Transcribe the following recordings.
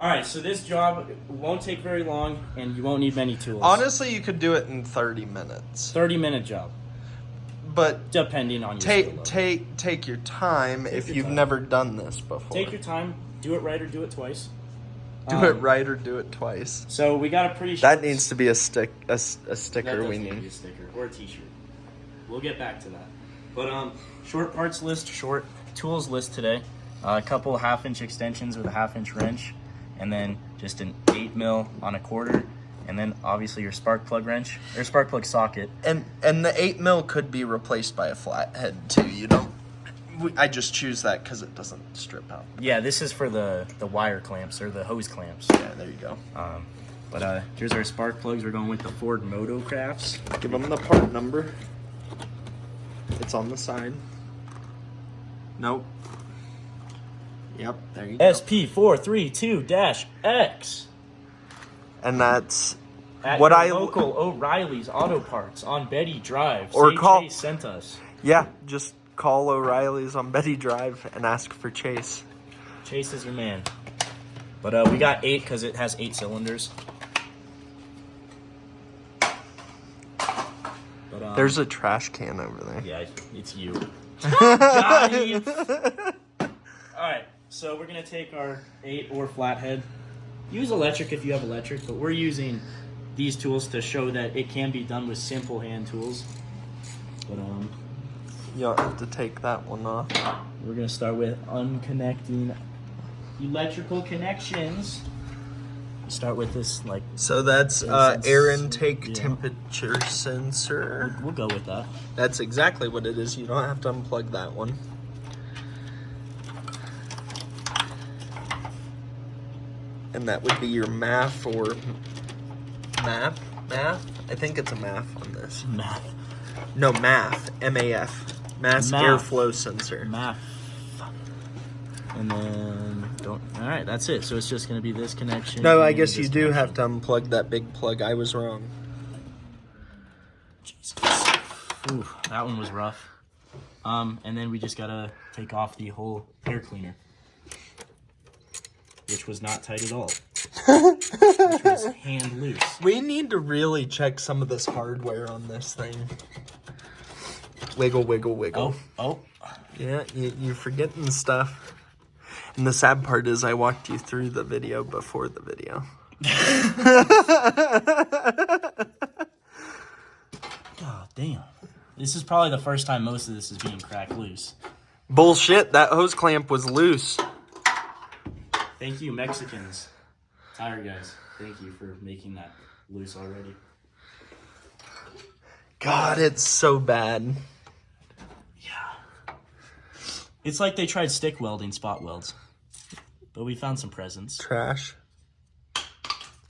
All right, so this job won't take very long, and you won't need many tools. Honestly, you could do it in 30 minutes. 30-minute job. But depending on your take your time if you've never done this before. Take your time. Do it right or do it twice. Do it right or do it twice. So we got a pretty. That needs to be a sticker. We need a sticker or a T-shirt. We'll get back to that. But short parts list, short tools list today. A couple 1/2-inch extensions with a 1/2-inch wrench, and then just an 8 mil on a quarter. And then obviously your spark plug wrench or spark plug socket. And the 8 mil could be replaced by a flathead too. You don't. I just choose that because it doesn't strip out. Yeah, this is for the wire clamps or the hose clamps. Yeah, there you go. But here's our spark plugs. We're going with the Ford Moto Crafts. Give them the part number. It's on the side. Nope. Yep, there you go. SP432-X. And that's at what your local O'Reilly's Auto Parts on Betty Drive. Or call. Chase sent us. Yeah, just call O'Reilly's on Betty Drive and ask for Chase. Chase is your man. But we got 8 because it has 8 cylinders. But, there's a trash can over there. Yeah, it's you. Johnny. Alright, so we're going to take our 8 or flathead. Use electric if you have electric, but we're using these tools to show that it can be done with simple hand tools. But you'll have to take that one off. We're gonna start with unconnecting electrical connections. Start with this So that's air intake temperature sensor. We'll go with that. That's exactly what it is. You don't have to unplug that one. And that would be your MAF or MAF? I think it's a MAF on this. MAF. No, MAF. M-A-F. Mass airflow sensor. MAF. And then alright, that's it. So it's just gonna be this connection. No, I guess you do have to unplug that big plug. I was wrong. Jesus. Ooh, that one was rough. And then we just gotta take off the whole air cleaner. Which was not tight at all. Which was hand loose. We need to really check some of this hardware on this thing. Wiggle, wiggle, wiggle. Oh. Yeah, you're forgetting stuff. And the sad part is I walked you through the video before the video. God damn. This is probably the first time most of this is being cracked loose. Bullshit, that hose clamp was loose. Thank you, Mexicans. Tire guys. Thank you for making that loose already. God, it's so bad. Yeah. It's like they tried stick welding spot welds. But we found some presents. Trash.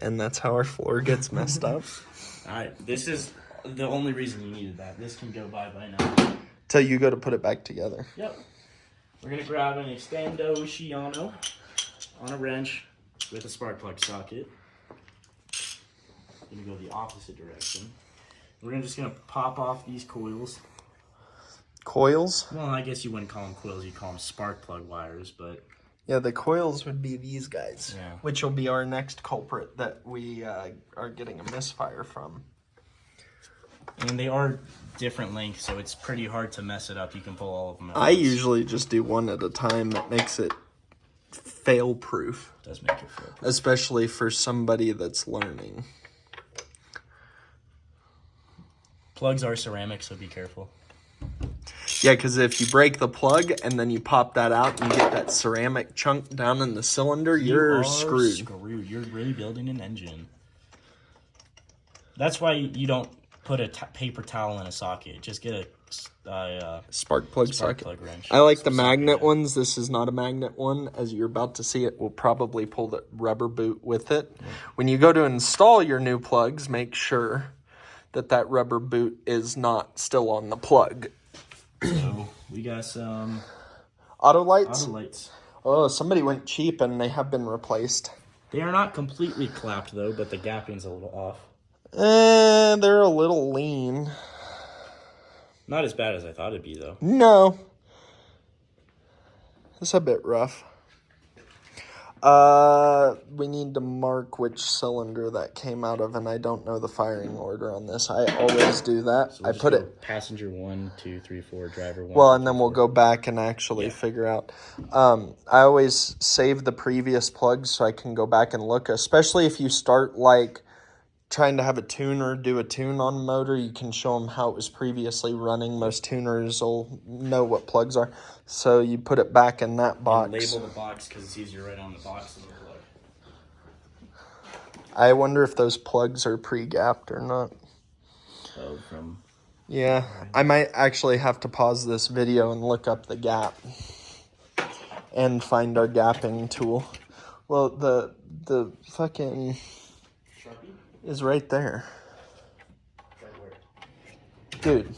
And that's how our floor gets messed up. Alright, this is the only reason you needed that. This can go by now. Till you go to put it back together. Yep. We're going to grab an Extendo Shiano on a wrench with a spark plug socket. Going to go the opposite direction. We're just going to pop off these coils. Coils? Well, I guess you wouldn't call them coils, you'd call them spark plug wires, but... Yeah, the coils would be these guys, yeah. Which will be our next culprit that we are getting a misfire from. And they are different lengths, so it's pretty hard to mess it up. You can pull all of them at I once. usually just do one at a time. That makes it fail-proof. Does make it fail-proof. Especially for somebody that's learning. Plugs are ceramic, so be careful. Yeah, because if you break the plug and then you pop that out and you get that ceramic chunk down in the cylinder, you're screwed. You're really building an engine. That's why you don't put a paper towel in a socket. Just get a spark plug socket. Plug wrench. I like the magnet ones. This is not a magnet one. As you're about to see, it will probably pull the rubber boot with it. Yeah. When you go to install your new plugs, make sure that rubber boot is not still on the plug. So we got some auto lights. Auto lights. Oh, somebody went cheap and they have been replaced. They are not completely clapped though, but the gapping's a little off. They're a little lean. Not as bad as I thought it'd be though. No. It's a bit rough. We need to mark which cylinder that came out of, and I don't know the firing order on this. I always do that. So we'll I put go it passenger 1, 2, 3, 4, driver 1. well, 2, and 3, then we'll 4. go back and actually figure out. I always save the previous plugs so I can go back and look, especially if you start like trying to have a tuner do a tune on a motor. You can show them how it was previously running. Most tuners will know what plugs are, so you put it back in that box. And label the box because it's easier right on the box than the plug. I wonder if those plugs are pre-gapped or not. Oh, from... Yeah, I might actually have to pause this video and look up the gap and find our gapping tool. Well, the fucking Sharpie? is right there. Right where? Dude,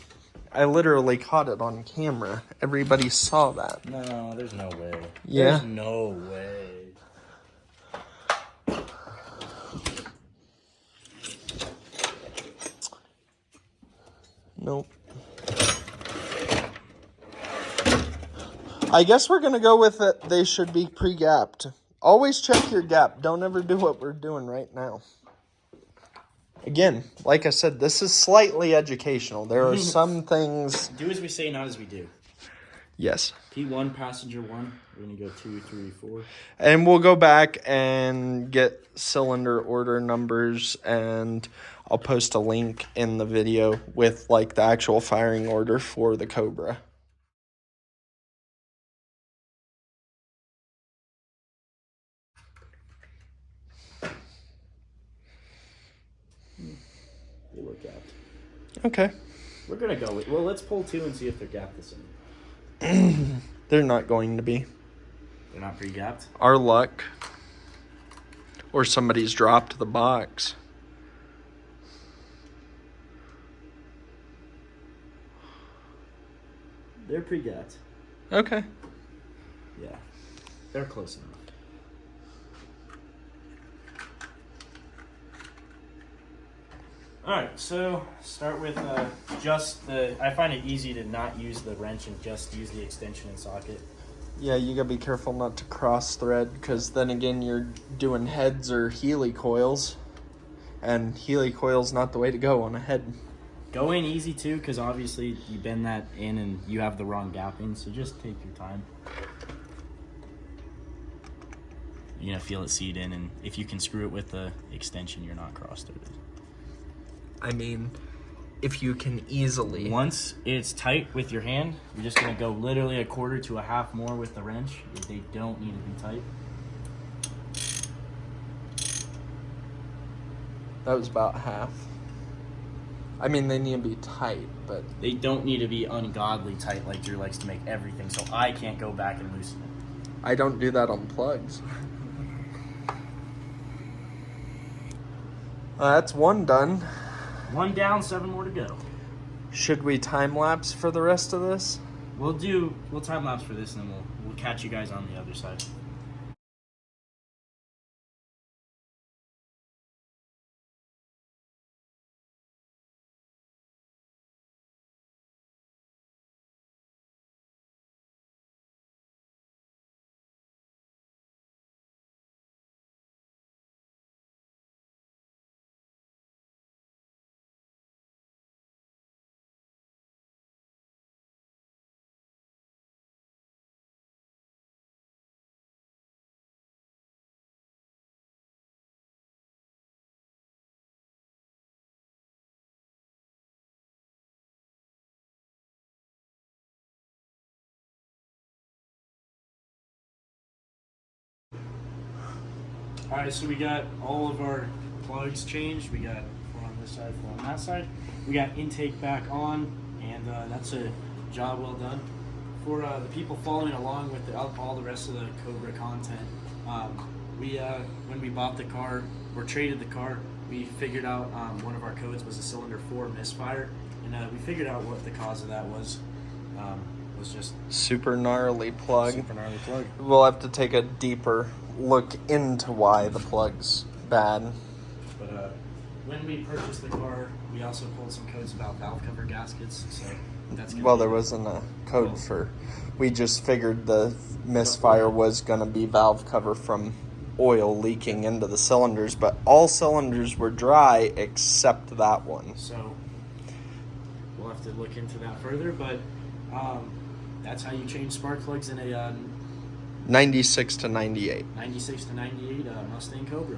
I literally caught it on camera. Everybody saw that. No, there's no way. Yeah? There's no way. Nope. I guess we're going to go with it. They should be pre-gapped. Always check your gap. Don't ever do what we're doing right now. Again, like I said, this is slightly educational. There are some things... Do as we say, not as we do. Yes. P1, passenger 1. We're going to go 2, 3, 4. And we'll go back and get cylinder order numbers, and I'll post a link in the video with like the actual firing order for the Cobra. They look gapped. Okay. We're going to go with... Well, let's pull 2 and see if they're gapped the same. They're not going to be. They're not pre-gapped? Our luck. Or somebody's dropped the box. They're pre-gapped. Okay. Yeah. They're close enough. Alright, so start with just the... I find it easy to not use the wrench and just use the extension and socket. Yeah, you gotta be careful not to cross thread, because then again you're doing heads or Healy coils, and Healy coil's not the way to go on a head. Go in easy too, because obviously you bend that in and you have the wrong gapping, so just take your time. You're gonna feel it seat in, and if you can screw it with the extension, you're not cross-threaded. I mean, if you can easily. Once it's tight with your hand, you're just gonna go literally a quarter to a half more with the wrench. They don't need to be tight. That was about half. I mean, they need to be tight, but... They don't need to be ungodly tight like Drew likes to make everything, so I can't go back and loosen it. I don't do that on plugs. That's one done. 1 down, 7 more to go. Should we time lapse for the rest of this? We'll time lapse for this, and then we'll catch you guys on the other side. Alright, so we got all of our plugs changed. We got 4 on this side, 4 on that side. We got intake back on, and that's a job well done. For the people following along with all the rest of the Cobra content, when we bought the car, or traded the car, we figured out one of our codes was a cylinder 4 misfire, and we figured out what the cause of that was just super gnarly plug. super gnarly plug. We'll have to take a deeper look into why the plug's bad. But when we purchased the car, we also pulled some codes about valve cover gaskets, so that's gonna Well, be there wasn't a code for... We just figured the misfire was going to be valve cover from oil leaking into the cylinders, but all cylinders were dry except that one. So we'll have to look into that further, but that's how you change spark plugs in a 96 to 98. 96 to 98 Mustang Cobra.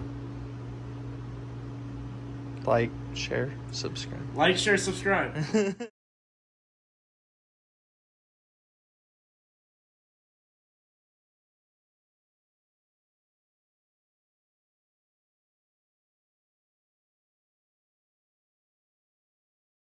Like, share, subscribe. Like, share, subscribe.